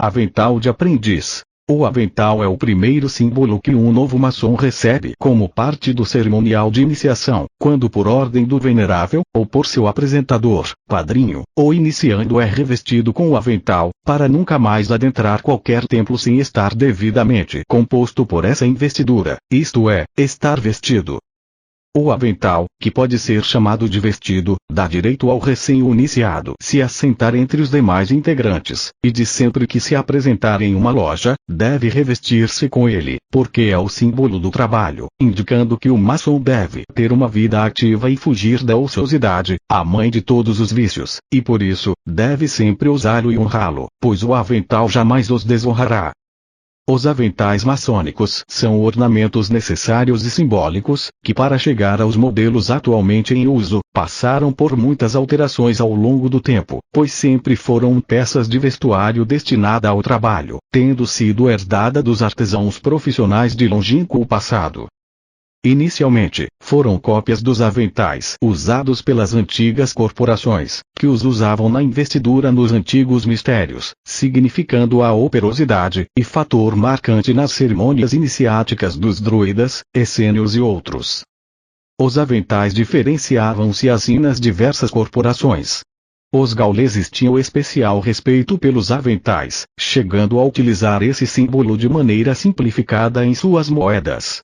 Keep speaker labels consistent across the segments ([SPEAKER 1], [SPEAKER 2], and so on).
[SPEAKER 1] Avental de aprendiz. O avental é o primeiro símbolo que um novo maçom recebe como parte do cerimonial de iniciação, quando por ordem do venerável, ou por seu apresentador, padrinho, ou iniciando é revestido com o avental, para nunca mais adentrar qualquer templo sem estar devidamente composto por essa investidura, isto é, estar vestido. O avental, que pode ser chamado de vestido, dá direito ao recém-iniciado se assentar entre os demais integrantes, e de sempre que se apresentar em uma loja, deve revestir-se com ele, porque é o símbolo do trabalho, indicando que o maçom deve ter uma vida ativa e fugir da ociosidade, a mãe de todos os vícios, e por isso, deve sempre usá-lo e honrá-lo, pois o avental jamais os desonrará. Os aventais maçônicos são ornamentos necessários e simbólicos, que para chegar aos modelos atualmente em uso, passaram por muitas alterações ao longo do tempo, pois sempre foram peças de vestuário destinada ao trabalho, tendo sido herdada dos artesãos profissionais de longínquo passado. Inicialmente, foram cópias dos aventais usados pelas antigas corporações, que os usavam na investidura nos antigos mistérios, significando a operosidade, e fator marcante nas cerimônias iniciáticas dos druidas, essênios e outros. Os aventais diferenciavam-se assim nas diversas corporações. Os gauleses tinham especial respeito pelos aventais, chegando a utilizar esse símbolo de maneira simplificada em suas moedas.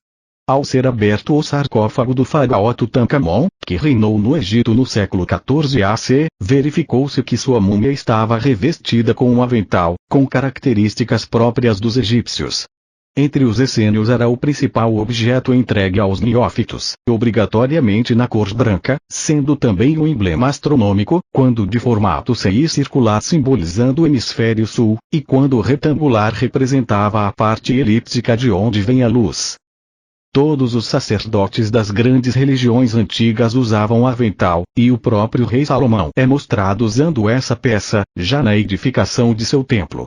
[SPEAKER 1] Ao ser aberto o sarcófago do faraó Tutankhamon, que reinou no Egito no século XIV AC, verificou-se que sua múmia estava revestida com um avental, com características próprias dos egípcios. Entre os essênios era o principal objeto entregue aos neófitos, obrigatoriamente na cor branca, sendo também um emblema astronômico, quando de formato semicircular simbolizando o hemisfério sul, e quando retangular representava a parte elíptica de onde vem a luz. Todos os sacerdotes das grandes religiões antigas usavam avental, e o próprio rei Salomão é mostrado usando essa peça, já na edificação de seu templo.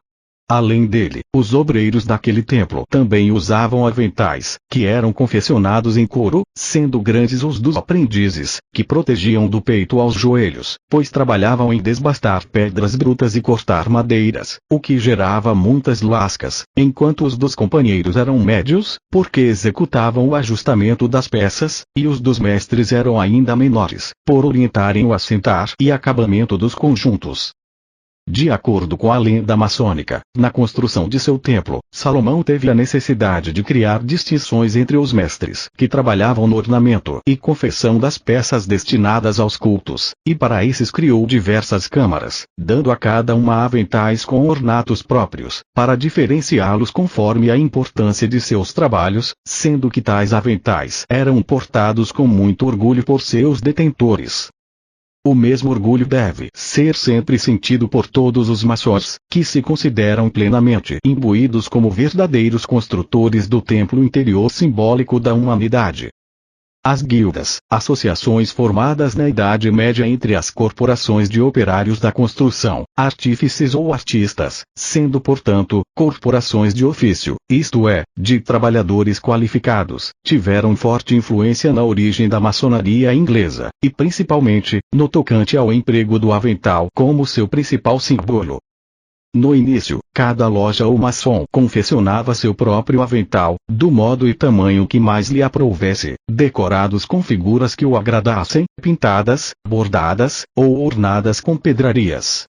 [SPEAKER 1] Além dele, os obreiros daquele templo também usavam aventais, que eram confeccionados em couro, sendo grandes os dos aprendizes, que protegiam do peito aos joelhos, pois trabalhavam em desbastar pedras brutas e cortar madeiras, o que gerava muitas lascas, enquanto os dos companheiros eram médios, porque executavam o ajustamento das peças, e os dos mestres eram ainda menores, por orientarem o assentar e acabamento dos conjuntos. De acordo com a lenda maçônica, na construção de seu templo, Salomão teve a necessidade de criar distinções entre os mestres que trabalhavam no ornamento e confecção das peças destinadas aos cultos, e para esses criou diversas câmaras, dando a cada uma aventais com ornatos próprios, para diferenciá-los conforme a importância de seus trabalhos, sendo que tais aventais eram portados com muito orgulho por seus detentores. O mesmo orgulho deve ser sempre sentido por todos os maçons, que se consideram plenamente imbuídos como verdadeiros construtores do templo interior simbólico da humanidade. As guildas, associações formadas na Idade Média entre as corporações de operários da construção, artífices ou artistas, sendo portanto, corporações de ofício, isto é, de trabalhadores qualificados, tiveram forte influência na origem da maçonaria inglesa, e principalmente, no tocante ao emprego do avental como seu principal símbolo. No início, cada loja ou maçom confeccionava seu próprio avental, do modo e tamanho que mais lhe aprouvesse, decorados com figuras que o agradassem, pintadas, bordadas, ou ornadas com pedrarias.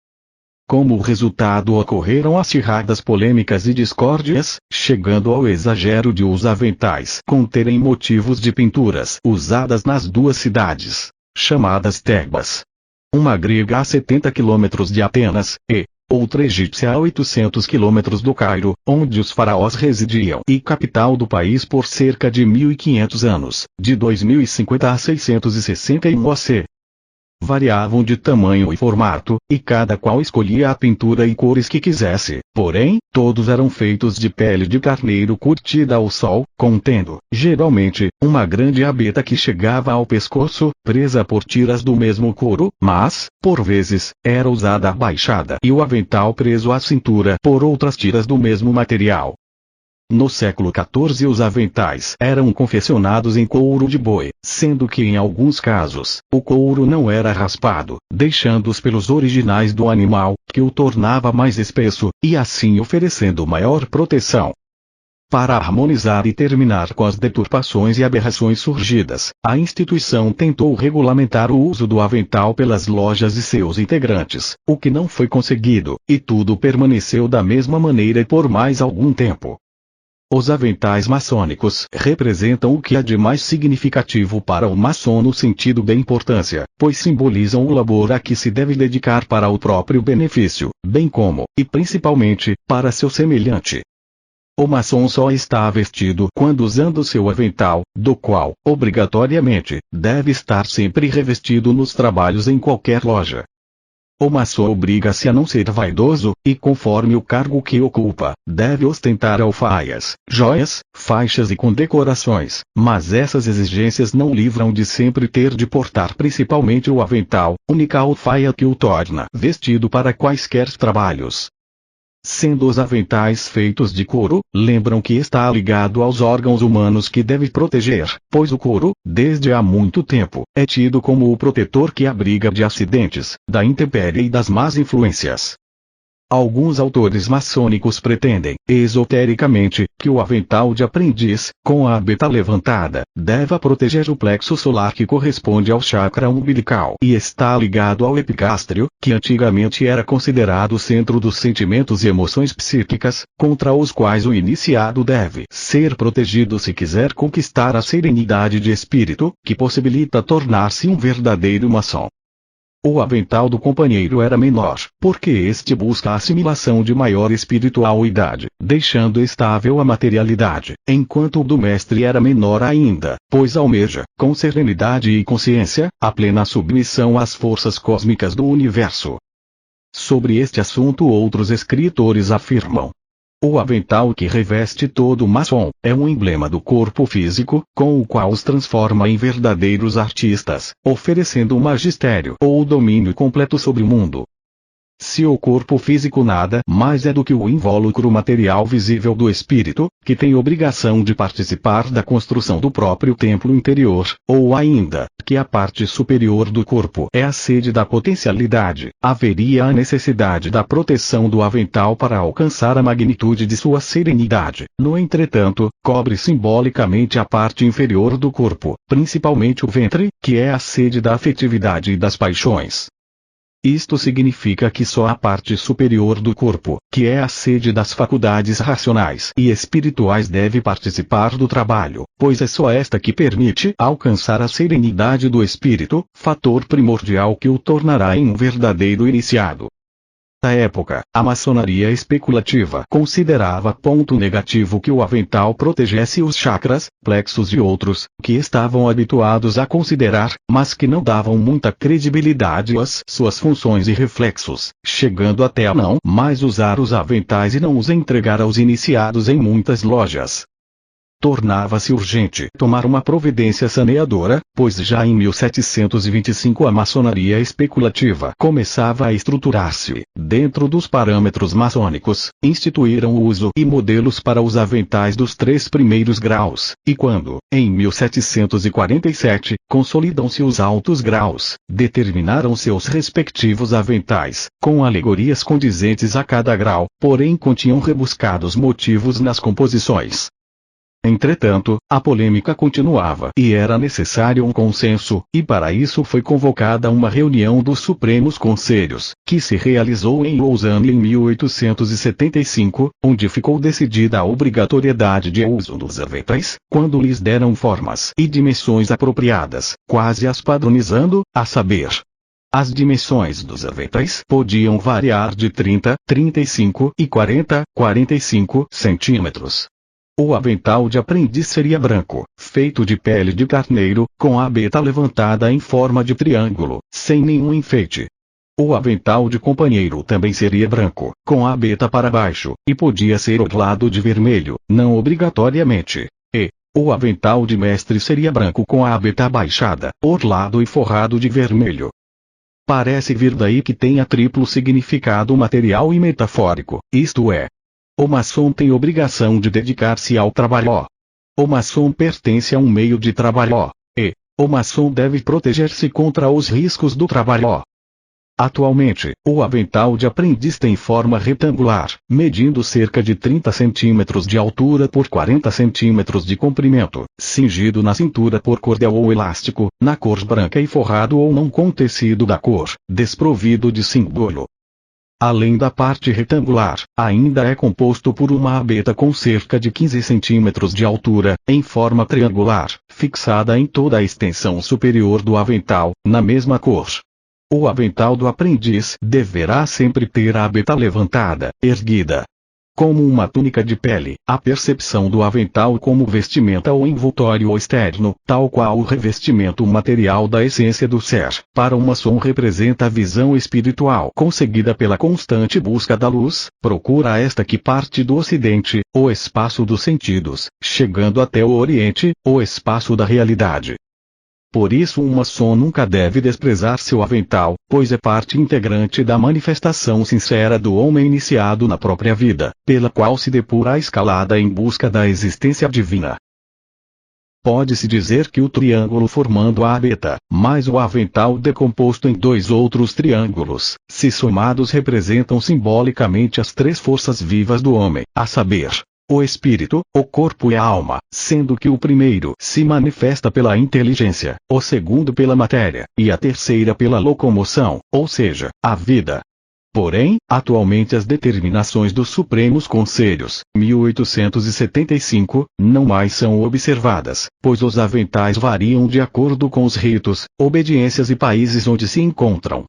[SPEAKER 1] Como resultado ocorreram acirradas polêmicas e discórdias, chegando ao exagero de os aventais conterem motivos de pinturas usadas nas duas cidades, chamadas Tebas. Uma grega a 70 quilômetros de Atenas, e outra egípcia a 800 quilômetros do Cairo, onde os faraós residiam, e capital do país por cerca de 1500 anos, de 2050 a 661 AC. Variavam de tamanho e formato, e cada qual escolhia a pintura e cores que quisesse, porém, todos eram feitos de pele de carneiro curtida ao sol, contendo, geralmente, uma grande abeta que chegava ao pescoço, presa por tiras do mesmo couro, mas, por vezes, era usada abaixada e o avental preso à cintura por outras tiras do mesmo material. No século XIV os aventais eram confeccionados em couro de boi, sendo que em alguns casos, o couro não era raspado, deixando os pelos originais do animal, que o tornava mais espesso, e assim oferecendo maior proteção. Para harmonizar e terminar com as deturpações e aberrações surgidas, a instituição tentou regulamentar o uso do avental pelas lojas e seus integrantes, o que não foi conseguido, e tudo permaneceu da mesma maneira por mais algum tempo. Os aventais maçônicos representam o que há de mais significativo para o maçom no sentido da importância, pois simbolizam o labor a que se deve dedicar para o próprio benefício, bem como, e principalmente, para seu semelhante. O maçom só está vestido quando usando seu avental, do qual, obrigatoriamente, deve estar sempre revestido nos trabalhos em qualquer loja. O maçom obriga-se a não ser vaidoso, e conforme o cargo que ocupa, deve ostentar alfaias, joias, faixas e condecorações, mas essas exigências não livram de sempre ter de portar principalmente o avental, única alfaia que o torna vestido para quaisquer trabalhos. Sendo os aventais feitos de couro, lembram que está ligado aos órgãos humanos que deve proteger, pois o couro, desde há muito tempo, é tido como o protetor que abriga de acidentes, da intempérie e das más influências. Alguns autores maçônicos pretendem, esotericamente, que o avental de aprendiz, com a abeta levantada, deva proteger o plexo solar que corresponde ao chakra umbilical e está ligado ao epicástrio, que antigamente era considerado o centro dos sentimentos e emoções psíquicas, contra os quais o iniciado deve ser protegido se quiser conquistar a serenidade de espírito, que possibilita tornar-se um verdadeiro maçom. O avental do companheiro era menor, porque este busca a assimilação de maior espiritualidade, deixando estável a materialidade, enquanto o do mestre era menor ainda, pois almeja, com serenidade e consciência, a plena submissão às forças cósmicas do universo. Sobre este assunto outros escritores afirmam: o avental que reveste todo maçom é um emblema do corpo físico, com o qual os transforma em verdadeiros artistas, oferecendo um magistério ou domínio completo sobre o mundo. Se o corpo físico nada mais é do que o invólucro material visível do espírito, que tem obrigação de participar da construção do próprio templo interior, ou ainda, que a parte superior do corpo é a sede da potencialidade, haveria a necessidade da proteção do avental para alcançar a magnitude de sua serenidade. No entretanto, cobre simbolicamente a parte inferior do corpo, principalmente o ventre, que é a sede da afetividade e das paixões. Isto significa que só a parte superior do corpo, que é a sede das faculdades racionais e espirituais, deve participar do trabalho, pois é só esta que permite alcançar a serenidade do espírito, fator primordial que o tornará em um verdadeiro iniciado. Na época, a maçonaria especulativa considerava ponto negativo que o avental protegesse os chakras, plexos e outros, que estavam habituados a considerar, mas que não davam muita credibilidade às suas funções e reflexos, chegando até a não mais usar os aventais e não os entregar aos iniciados em muitas lojas. Tornava-se urgente tomar uma providência saneadora, pois já em 1725 a maçonaria especulativa começava a estruturar-se. Dentro dos parâmetros maçônicos, instituíram o uso e modelos para os aventais dos 3 primeiros graus, e quando, em 1747, consolidam-se os altos graus, determinaram seus respectivos aventais, com alegorias condizentes a cada grau, porém continham rebuscados motivos nas composições. Entretanto, a polêmica continuava e era necessário um consenso, e para isso foi convocada uma reunião dos Supremos Conselhos, que se realizou em Lausanne em 1875, onde ficou decidida a obrigatoriedade de uso dos aventais, quando lhes deram formas e dimensões apropriadas, quase as padronizando, a saber. As dimensões dos aventais podiam variar de 30, 35 e 40, 45 centímetros. O avental de aprendiz seria branco, feito de pele de carneiro, com a abeta levantada em forma de triângulo, sem nenhum enfeite. O avental de companheiro também seria branco, com a abeta para baixo, e podia ser orlado de vermelho, não obrigatoriamente. E o avental de mestre seria branco com a abeta abaixada, orlado e forrado de vermelho. Parece vir daí que tenha triplo significado material e metafórico, isto é, O maçom tem obrigação de dedicar-se ao trabalho. O maçom pertence a um meio de trabalho. E o maçom deve proteger-se contra os riscos do trabalho. Atualmente, o avental de aprendiz tem forma retangular, medindo cerca de 30 centímetros de altura por 40 centímetros de comprimento, cingido na cintura por cordel ou elástico, na cor branca e forrado ou não com tecido da cor, desprovido de símbolo. Além da parte retangular, ainda é composto por uma abeta com cerca de 15 centímetros de altura, em forma triangular, fixada em toda a extensão superior do avental, na mesma cor. O avental do aprendiz deverá sempre ter a abeta levantada, erguida. Como uma túnica de pele, a percepção do avental como vestimenta ou envoltório externo, tal qual o revestimento material da essência do ser, para o maçom representa a visão espiritual conseguida pela constante busca da luz, procura esta que parte do ocidente, o espaço dos sentidos, chegando até o oriente, o espaço da realidade. Por isso um maçom nunca deve desprezar seu avental, pois é parte integrante da manifestação sincera do homem iniciado na própria vida, pela qual se depura a escalada em busca da existência divina. Pode-se dizer que o triângulo formando a abeta, mais o avental decomposto em dois outros triângulos, se somados representam simbolicamente as três forças vivas do homem, a saber, o espírito, o corpo e a alma, sendo que o primeiro se manifesta pela inteligência, o segundo pela matéria, e a terceira pela locomoção, ou seja, a vida. Porém, atualmente as determinações dos Supremos Conselhos, 1875, não mais são observadas, pois os aventais variam de acordo com os ritos, obediências e países onde se encontram.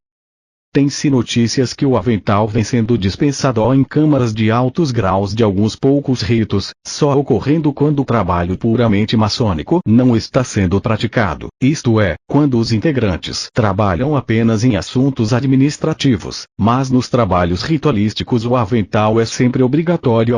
[SPEAKER 1] Tem-se notícias que o avental vem sendo dispensado em câmaras de altos graus de alguns poucos ritos, só ocorrendo quando o trabalho puramente maçônico não está sendo praticado, isto é, quando os integrantes trabalham apenas em assuntos administrativos, mas nos trabalhos ritualísticos o avental é sempre obrigatório.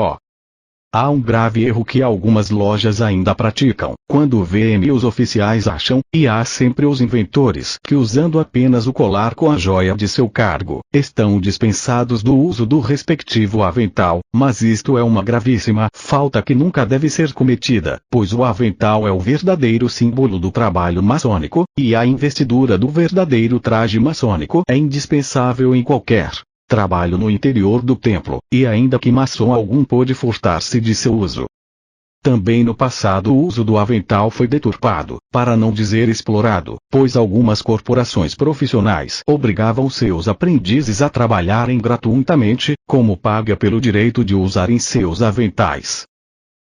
[SPEAKER 1] Há um grave erro que algumas lojas ainda praticam, quando VM os oficiais acham, e há sempre os inventores que usando apenas o colar com a joia de seu cargo, estão dispensados do uso do respectivo avental, mas isto é uma gravíssima falta que nunca deve ser cometida, pois o avental é o verdadeiro símbolo do trabalho maçônico, e a investidura do verdadeiro traje maçônico é indispensável em qualquer trabalho no interior do templo, e ainda que maçom algum pôde furtar-se de seu uso. Também no passado o uso do avental foi deturpado, para não dizer explorado, pois algumas corporações profissionais obrigavam seus aprendizes a trabalharem gratuitamente, como paga pelo direito de usarem seus aventais.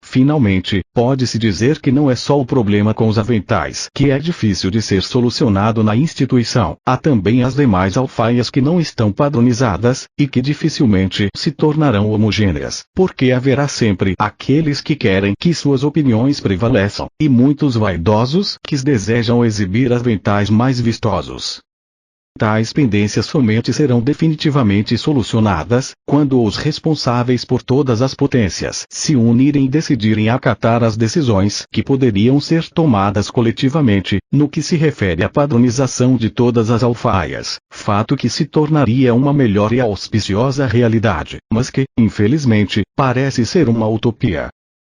[SPEAKER 1] Finalmente, pode-se dizer que não é só o problema com os aventais que é difícil de ser solucionado na instituição, há também as demais alfaias que não estão padronizadas, e que dificilmente se tornarão homogêneas, porque haverá sempre aqueles que querem que suas opiniões prevaleçam, e muitos vaidosos que desejam exibir aventais mais vistosos. Tais pendências somente serão definitivamente solucionadas, quando os responsáveis por todas as potências se unirem e decidirem acatar as decisões que poderiam ser tomadas coletivamente, no que se refere à padronização de todas as alfaias, fato que se tornaria uma melhor e auspiciosa realidade, mas que, infelizmente, parece ser uma utopia.